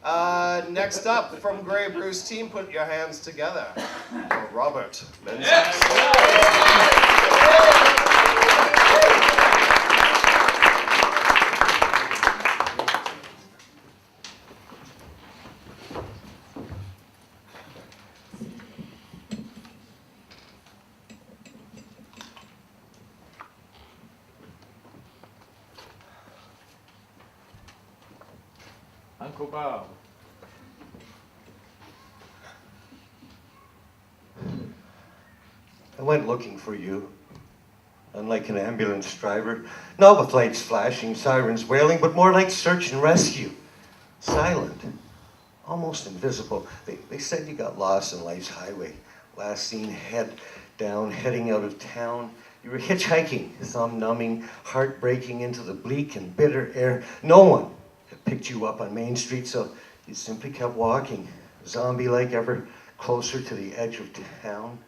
Next up, from Grey Bruce team, put your hands together for Robert Menzies. Uncle Bob. I went looking for you, unlike an ambulance driver, not with lights flashing, sirens wailing, but more like search and rescue. Silent, almost invisible. They said you got lost in life's highway. Last seen head down, heading out of town. You were hitchhiking, thumb-numbing, heart-breaking into the bleak and bitter air. No one had picked you up on Main Street, so you simply kept walking, zombie-like, ever closer to the edge of town.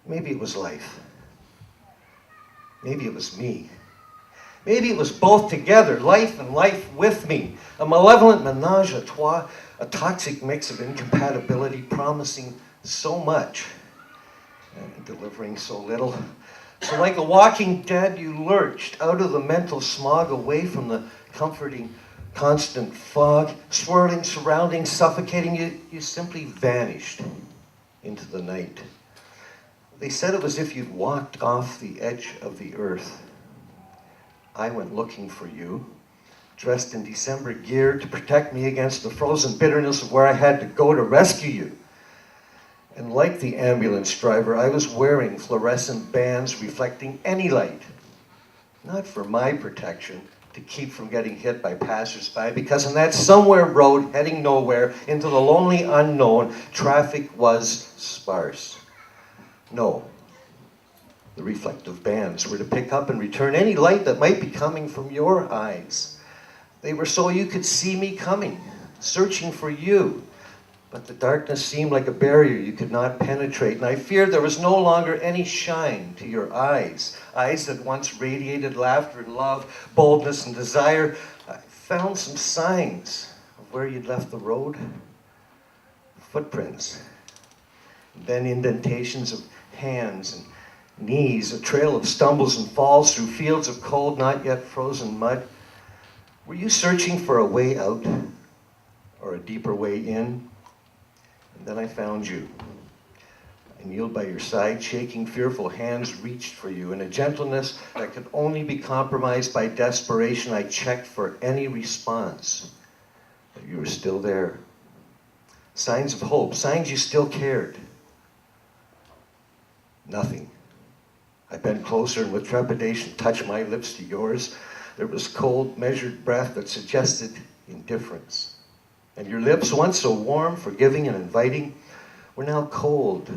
Maybe it was life. Maybe it was me. Maybe it was both together, life and life with me. A malevolent menage a trois, a toxic mix of incompatibility, promising so much and delivering so little. So like a walking dead, you lurched out of the mental smog, away from the comforting, constant fog, swirling, surrounding, suffocating. You simply vanished into the night. They said it was as if you'd walked off the edge of the earth. I went looking for you, dressed in December gear to protect me against the frozen bitterness of where I had to go to rescue you. And like the ambulance driver, I was wearing fluorescent bands reflecting any light. Not for my protection, to keep from getting hit by passersby, because on that somewhere road heading nowhere into the lonely unknown, traffic was sparse. No, the reflective bands were to pick up and return any light that might be coming from your eyes. They were so you could see me coming, searching for you. But the darkness seemed like a barrier you could not penetrate, and I feared there was no longer any shine to your eyes. Eyes that once radiated laughter and love, boldness and desire. I found some signs of where you'd left the road. Footprints. Then indentations of hands and knees, a trail of stumbles and falls through fields of cold, not yet frozen mud. Were you searching for a way out or a deeper way in? And then I found you. I kneeled by your side, shaking, fearful hands reached for you. In a gentleness that could only be compromised by desperation, I checked for any response. But you were still there. Signs of hope, signs you still cared. Nothing. I bent closer and with trepidation touched my lips to yours. There was cold, measured breath that suggested indifference. And your lips, once so warm, forgiving, and inviting, were now cold,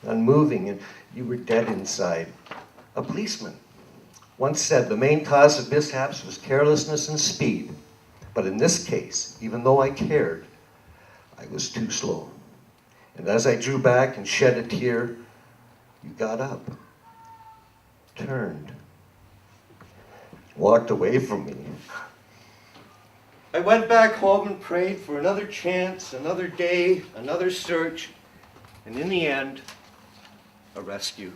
unmoving, and you were dead inside. A policeman once said the main cause of mishaps was carelessness and speed. But in this case, even though I cared, I was too slow. And as I drew back and shed a tear, you got up, turned, walked away from me. I went back home and prayed for another chance, another day, another search, and in the end, a rescue.